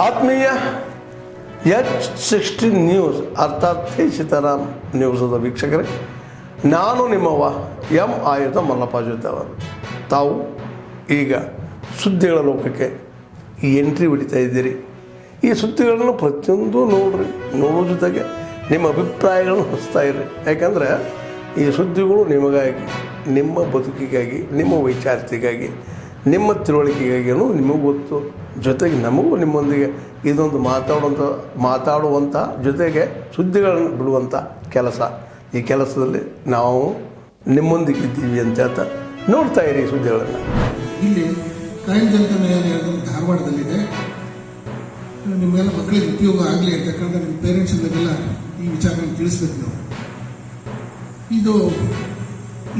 ಆತ್ಮೀಯ H16 news ಅರ್ಥಾತ್ ಸೀತಾರಾಮ್ ನ್ಯೂಸದ ವೀಕ್ಷಕರೇ, ನಾನು ನಿಮ್ಮವ ಎಂ ಆಯುಧ ಮಲ್ಲಪ್ಪ ಜೊತೆ ಅವರು. ತಾವು ಈಗ ಸುದ್ದಿಗಳ ಲೋಕಕ್ಕೆ ಎಂಟ್ರಿ ಹೊಡಿತಾ ಇದ್ದೀರಿ. ಈ ಸುದ್ದಿಗಳನ್ನು ಪ್ರತಿಯೊಂದು ನೋಡೋ ಜೊತೆಗೆ ನಿಮ್ಮ ಅಭಿಪ್ರಾಯಗಳನ್ನು ಹಚ್ತಾ ಇರಿ. ಯಾಕಂದರೆ ಈ ಸುದ್ದಿಗಳು ನಿಮಗಾಗಿ, ನಿಮ್ಮ ಬದುಕಿಗಾಗಿ, ನಿಮ್ಮ ವೈಚಾರಿಕೆಗಾಗಿ, ನಿಮ್ಮ ತಿಳುವಳಿಕೆಗಾಗಿಯೂ ನಿಮಗೂ ಗೊತ್ತು, ಜೊತೆಗೆ ನಮಗೂ ನಿಮ್ಮೊಂದಿಗೆ ಇದೊಂದು ಮಾತಾಡುವಂಥ ಜೊತೆಗೆ ಸುದ್ದಿಗಳನ್ನು ಬಿಡುವಂಥ ಕೆಲಸ. ಈ ಕೆಲಸದಲ್ಲಿ ನಾವು ನಿಮ್ಮೊಂದಿಗೆ ಇದ್ದೀವಿ ಅಂತ ಹೇಳ್ತಾ ನೋಡ್ತಾ ಇರಿ ಸುದ್ದಿಗಳನ್ನು. ಇಲ್ಲಿ ಕಾಯಂ ಜನತಾ ನ್ಯಾಯಾಲಯ ಧಾರವಾಡದಲ್ಲಿದೆ. ನಿಮ್ಮೆಲ್ಲ ಮಕ್ಕಳಿಗೆ ಉಪಯೋಗ ಆಗಲಿ ಅಂತಕ್ಕಂಥ ನಿಮ್ಮ ಪೇರೆಂಟ್ಸ್ಗಳಿಗೆಲ್ಲ ಈ ವಿಚಾರವನ್ನು ತಿಳಿಸ್ಬೇಕು ನಾವು.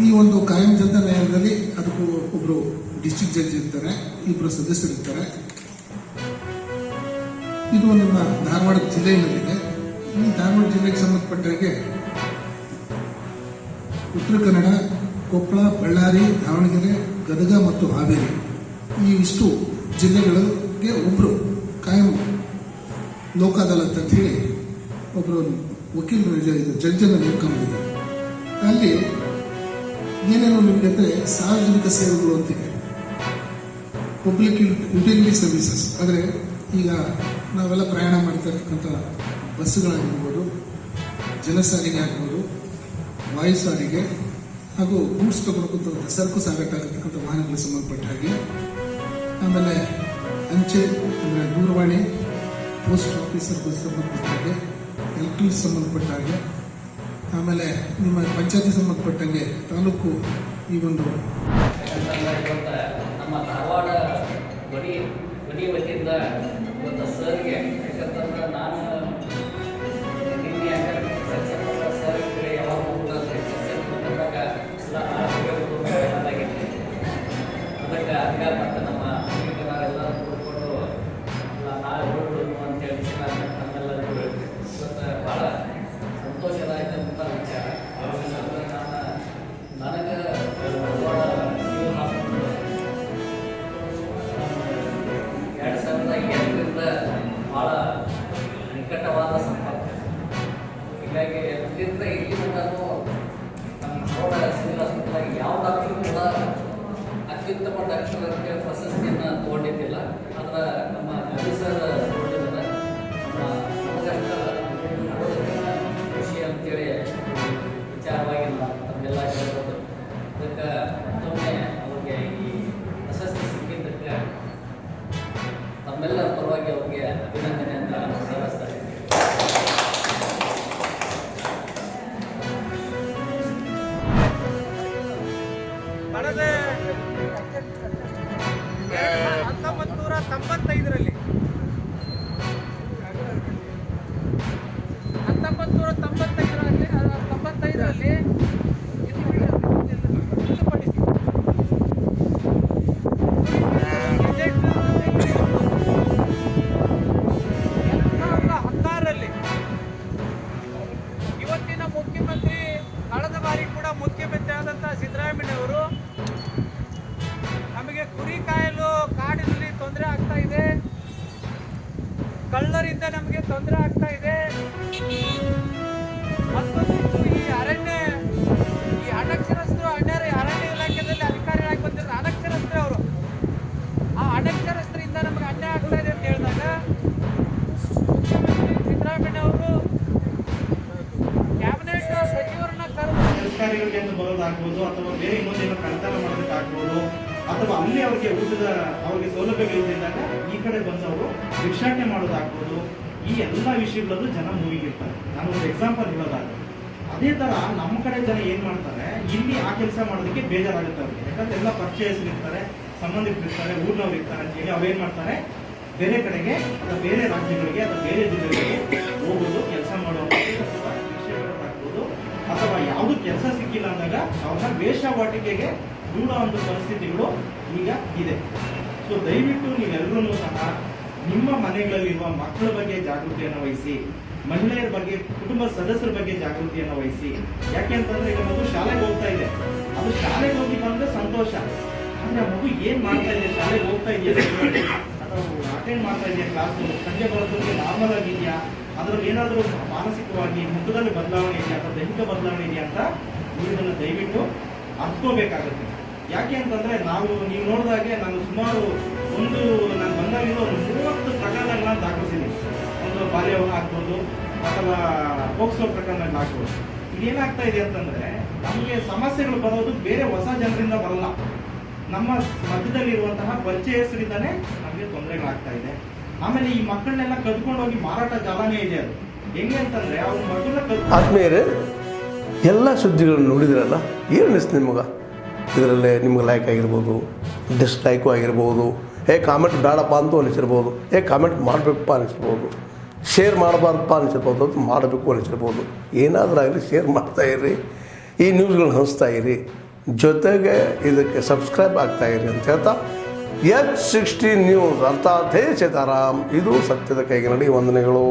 ಈ ಒಂದು ಕಾಯಂ ಜನತಾ ನ್ಯಾಯಾಲಯದಲ್ಲಿ ಅದಕ್ಕೂ ಒಬ್ಬರು ಡಿಸ್ಟ್ರಿಕ್ಟ್ ಜಡ್ಜ್ ಇರ್ತಾರೆ, ಇಬ್ಬರು ಸದಸ್ಯರಿರ್ತಾರೆ. ಇದು ನಿಮ್ಮ ಧಾರವಾಡ ಜಿಲ್ಲೆಯಲ್ಲಿದೆ. ಈ ಧಾರವಾಡ ಜಿಲ್ಲೆಗೆ ಸಂಬಂಧಪಟ್ಟ ಹಾಗೆ ಉತ್ತರ ಕನ್ನಡ, ಕೊಪ್ಪಳ, ಬಳ್ಳಾರಿ, ದಾವಣಗೆರೆ, ಗದಗ ಮತ್ತು ಹಾವೇರಿ ಈ ಇಷ್ಟು ಜಿಲ್ಲೆಗಳಿಗೆ ಒಬ್ಬರು ಕಾಯಂ ಲೋಕ ಅದಾಲತ್ ಅಂತ ಹೇಳಿ ಒಬ್ಬರು ವಕೀಲರು ಜಡ್ಜನ್ನು ನೇಮಕ ಮಾಡಿದ್ದಾರೆ. ಅಲ್ಲಿ ಏನೇನು ನಿಮಗೆ ಅಂದರೆ ಸಾರ್ವಜನಿಕ ಸೇವೆಗಳು ಅಂತಿದೆ, ಪಬ್ಲಿಕ್ ಯುಟಿಲಿಟಿ ಸರ್ವಿಸಸ್. ಆದರೆ ಈಗ ನಾವೆಲ್ಲ ಪ್ರಯಾಣ ಮಾಡ್ತಾ ಇರ್ತಕ್ಕಂಥ ಬಸ್ಸುಗಳಾಗಿರ್ಬೋದು, ಜಲ ಸಾರಿಗೆ ಆಗ್ಬೋದು, ವಾಯು ಸಾರಿಗೆ ಹಾಗೂ ಗೂಡ್ಸ್ ತಗೊಳ್ಕೊಂತ ಸರಕು ಸಾಗಾಟ ಆಗಿರ್ತಕ್ಕಂಥ ವಾಹನಗಳಿಗೆ ಸಂಬಂಧಪಟ್ಟ ಹಾಗೆ, ಆಮೇಲೆ ಅಂಚೆ ಅಂದರೆ ದೂರವಾಣಿ, ಪೋಸ್ಟ್ ಆಫೀಸರ್ಗೆ ಸಂಬಂಧಪಟ್ಟ ಹಾಗೆ, ಎಲೆಕ್ಟ್ರಿಕ್ ಸಂಬಂಧಪಟ್ಟ ಹಾಗೆ, ಆಮೇಲೆ ನಿಮ್ಮ ಪಂಚಾಯತಿ ಸಂಬಂಧಪಟ್ಟಂಗೆ ತಾಲೂಕು ಈ ಒಂದು ನಮ್ಮ ಧಾರವಾಡ ಬಡಿ ವತಿಯಿಂದ ಇವತ್ತು ಸರ್ಗೆ, ಯಾಕಂತಂದ್ರೆ ನಾನು ನಿನ್ನೆ ಸರ್ಗೆ ಯಾವಾಗ ಹೋಗ್ತದೆ ಬಂದಾಗ ಅದಾಗೈತಿ. ಅದಕ್ಕೆ ಅಧಿಕಾರ ಮತ್ತು ನಮ್ಮ ಎಲ್ಲ ಕೂಡಿಕೊಂಡು ನಾಳೆ ಹೊರಡು ಅಂತೇಳಿ ನಮ್ಮೆಲ್ಲರಿಗೂ ಇವತ್ತು ಭಾಳ ಸಂತೋಷದಾಯಕ ವಿಚಾರ. ನನಗೆ ಧಾರವಾಡ ಸಿವಿಲ್ ಹಾಸ್ಪಿಟಲ್ 2008ರಿಂದ ಭಾಳ ನಿಕಟವಾದ ಸಂಪರ್ಕ. ಹೀಗಾಗಿ ಅಲ್ಲಿಂದ ಇಲ್ಲಿ ನಾನು ನಮ್ಮ ಧಾರವಾಡ ಸಿವಿಲ್ ಹಾಸ್ಪಿಟಲ್ ಯಾವ ಡಾಕ್ಟರ್ ಕೂಡ ಅತ್ಯುತ್ತಮ ಡಾಕ್ಟರ್ ಅಂತೇಳಿ ಪ್ರಶಸ್ತಿಯನ್ನು ತೊಗೊಂಡಿದ್ದಿಲ್ಲ. ಆದರೆ ನಮ್ಮ ಆಫೀಸರ್ ತೊಗೊಂಡಿದ್ದಾರೆ. ನಮಗಷ್ಟ ಮಾಡೋದಕ್ಕಿಂತ ಖುಷಿ ಅಂತೇಳಿ ವಿಚಾರವಾಗಿ ನಮಗೆಲ್ಲ ಹೇಳ್ಬೋದು. ಅದಕ್ಕೆ ಮತ್ತೊಮ್ಮೆ ಅವ್ರಿಗೆ ಈ ಪ್ರಶಸ್ತಿ ಸಿಕ್ಕಿದ್ದಕ್ಕೆ ತಮ್ಮೆಲ್ಲರ ಪರವಾಗಿ ಅವ್ರಿಗೆ ಅಭಿನಂದನೆ ಅಂತ ಸಲ್ಲಿಸ್ತಾ ಇದ್ದೀನಿ. ಕಳೆದ 1995ರಲ್ಲಿ ಇವತ್ತಿನ ಮುಖ್ಯಮಂತ್ರಿ, ಕಳೆದ ಬಾರಿ ಕೂಡ ಮುಖ್ಯಮಂತ್ರಿ ಆದಂಥ ಸಿದ್ದರಾಮಯ್ಯನವರು ನಮಗೆ ಕುರಿ ಕಾಯಲು ಕಾಡಿನಲ್ಲಿ ತೊಂದರೆ ಆಗ್ತಾ ಇದೆ, ಕಳ್ಳರಿಂದ ನಮಗೆ ತೊಂದರೆ ಆಗ್ತಾ ಇದೆ, ಮತ್ತೊಂದಿಷ್ಟು ಈ ಅನಕ್ಷರಸ್ಥರು ಅರಣ್ಯ ಇಲಾಖೆಯಲ್ಲಿ ಅಧಿಕಾರಿಗಳಾಗಿ ಬಂದಿರೋ ಅನಕ್ಷರಸ್ಥರು ಅವರು, ಆ ಅನಕ್ಷರಸ್ಥರಿಂದ ನಮಗೆ ಅನ್ಯಾಯ ಆಗ್ತಾ ಇದೆ ಅಂತ ಹೇಳಿದಾಗ ಮುಖ್ಯಮಂತ್ರಿ ಸಿದ್ದರಾಮಯ್ಯ ಅವರು ಕ್ಯಾಬಿನೆಟ್ ಸಚಿವರನ್ನ ಕರೆದು ಸರ್ಕಾರಿಗಳಿಗೆ ಬರೋದಾಗ್ಬೋದು, ಅಥವಾ ಬೇರೆ ಇನ್ನೊಂದೇನೋ ಕಳ್ಳತನ ಮಾಡೋದಕ್ಕಾಗ್ಬೋದು, ಅಥವಾ ಅಲ್ಲಿ ಅವ್ರಿಗೆ ಅವ್ರಿಗೆ ಸೌಲಭ್ಯಗಳಿದ್ದಾಗ ಈ ಕಡೆ ಬಂದವರು ಭಿಕ್ಷಾಟನೆ ಮಾಡೋದಾಗ್ಬೋದು. ಈ ಎಲ್ಲ ವಿಷಯಗಳಲ್ಲೂ ಜನ ಮೂಗಿಗಿರ್ತಾರೆ. ನಾನು ಒಂದು ಎಕ್ಸಾಂಪಲ್ ಹೇಳೋದಾದ್ರೆ, ಅದೇ ತರ ನಮ್ಮ ಕಡೆ ಜನ ಏನ್ ಮಾಡ್ತಾರೆ, ಇಲ್ಲಿ ಆ ಕೆಲಸ ಮಾಡೋದಕ್ಕೆ ಬೇಜಾರಾಗುತ್ತೆ ಅವ್ರಿಗೆ. ಯಾಕಂದ್ರೆ ಎಲ್ಲ ಪರಿಚಯಿಸಿರ್ತಾರೆ, ಸಂಬಂಧಿಕರಿರ್ತಾರೆ, ಊರಿನವ್ರು ಇರ್ತಾರೆ ಅಂತ ಹೇಳಿ ಅವೇನ್ ಮಾಡ್ತಾರೆ, ಬೇರೆ ಕಡೆಗೆ ಅಥವಾ ಬೇರೆ ರಾಜ್ಯಗಳಿಗೆ ಅಥವಾ ಬೇರೆ ಜಿಲ್ಲೆಗಳಿಗೆ ಹೋಗೋದು, ಕೆಲಸ ಮಾಡುವಂಥದ್ದು ಅಥವಾ ವಿಷಯಗಳಾಗ್ಬೋದು, ಅಥವಾ ಯಾವುದು ಕೆಲಸ ಸಿಕ್ಕಿಲ್ಲ ಅಂದಾಗ ಅವ್ರನ್ನ ವೇಷವಾಟಿಕೆಗೆ ದೂಡ ಒಂದು ಪರಿಸ್ಥಿತಿಗಳು ಈಗ ಇದೆ. ಸೊ ದಯವಿಟ್ಟು ನೀವೆಲ್ಲರೂ ಸಹ ನಿಮ್ಮ ಮನೆಗಳಲ್ಲಿರುವ ಮಕ್ಕಳ ಬಗ್ಗೆ ಜಾಗೃತಿಯನ್ನು ವಹಿಸಿ, ಮಹಿಳೆಯರ ಬಗ್ಗೆ, ಕುಟುಂಬ ಸದಸ್ಯರ ಬಗ್ಗೆ ಜಾಗೃತಿಯನ್ನು ವಹಿಸಿ. ಯಾಕೆ ಅಂತಂದ್ರೆ ಈಗ ಮಗು ಶಾಲೆಗೆ ಹೋಗ್ತಾ ಇದೆ, ಅದು ಶಾಲೆಗೆ ಹೋಗಿ ಬಂದ್ರೆ ಸಂತೋಷ, ಅಂದ್ರೆ ಮಗು ಏನ್ ಮಾಡ್ತಾ ಇದೆ, ಶಾಲೆಗೆ ಹೋಗ್ತಾ ಇದೆಯಾ ಅಟೆಂಡ್ ಮಾಡ್ತಾ ಇದೆಯಾ ಕ್ಲಾಸು, ಸಂಜೆ ಬರೋದಕ್ಕೆ ನಾರ್ಮಲ್ ಆಗಿದೆಯಾ, ಅದರಲ್ಲಿ ಏನಾದರೂ ಮಾನಸಿಕವಾಗಿ ಮುಖದಲ್ಲಿ ಬದಲಾವಣೆ ಇದೆಯಾ ಅಥವಾ ದೈಹಿಕ ಬದಲಾವಣೆ ಇದೆಯಾ ಅಂತ ನೀವು ಇದನ್ನು ದಯವಿಟ್ಟು ಅರ್ಥಕೋಬೇಕಾಗುತ್ತೆ. ಯಾಕೆ ಅಂತಂದರೆ ನೀವು ನೋಡಿದಾಗೆ ನಾನು ಸುಮಾರು ನಾನು ಬಂದಾಗಿದ್ದು ಒಂದು 30 ಪ್ರಕರಣಗಳನ್ನ ದಾಖಲಿಸಿದ್ದೀನಿ. ಒಂದು ಬಾಲ್ಯವಿವಾಹ ಆಗ್ಬೋದು ಅಥವಾ ಪೋಕ್ಸೋ ಪ್ರಕರಣಗಳು ಆಗ್ಬೋದು. ಇದೇನಾಗ್ತಾ ಇದೆ ಅಂತಂದರೆ ನಮಗೆ ಸಮಸ್ಯೆಗಳು ಬರೋದು ಬೇರೆ ಹೊಸ ಜನರಿಂದ ಬರಲ್ಲ, ನಮ್ಮ ಮಧ್ಯದಲ್ಲಿರುವಂತಹ ಪರಿಚಯಸ್ಥರಿಂದನೇ ನಮಗೆ ತೊಂದರೆಗಳಾಗ್ತಾ ಇದೆ. ಆಮೇಲೆ ಈ ಮಕ್ಕಳನ್ನೆಲ್ಲ ಕದ್ಕೊಂಡು ಹೋಗಿ ಮಾರಾಟ ಜಾಲನೇ ಇದೆ. ಅದು ಹೆಂಗೆ ಅಂತಂದರೆ ಅವ್ರ ಮಕ್ಕಳನ್ನ ಆದ್ಮೇಲೆ ಎಲ್ಲ ಸುದ್ದಿಗಳನ್ನು ನೋಡಿದ್ರಲ್ಲ, ಏನು ಅನಿಸ್ತು ನಿಮಗೆ? ಇದರಲ್ಲೇ ನಿಮ್ಗೆ ಲೈಕ್ ಆಗಿರ್ಬೋದು, ಡಿಸ್ಲೈಕು ಆಗಿರ್ಬೋದು, ಕಾಮೆಂಟ್ ಬೇಡಪ್ಪ ಅಂತೂ ಅನಿಸಿರ್ಬೋದು, ಕಾಮೆಂಟ್ ಮಾಡಬೇಕಪ್ಪ ಅನಿಸಿರ್ಬೋದು, ಶೇರ್ ಮಾಡಬಾರ್ದಪ್ಪ ಅನಿಸಿರ್ಬೋದು, ಅದು ಮಾಡಬೇಕು ಅನಿಸಿರ್ಬೋದು. ಏನಾದರೂ ಆಗಲಿ ಶೇರ್ ಮಾಡ್ತಾಯಿರಿ, ಈ ನ್ಯೂಸ್ಗಳನ್ನ ಹಂಚ್ತಾ ಇರಿ, ಜೊತೆಗೆ ಇದಕ್ಕೆ ಸಬ್ಸ್ಕ್ರೈಬ್ ಆಗ್ತಾಯಿರಿ ಅಂತ ಹೇಳ್ತಾ H16 ನ್ಯೂಸ್ ಅರ್ಥಾತ್ ಹೇ ಸೀತಾರಾಮ್, ಇದು ಸತ್ಯದ ಕೈಗೆ ನಡಿ. ವಂದನೆಗಳು.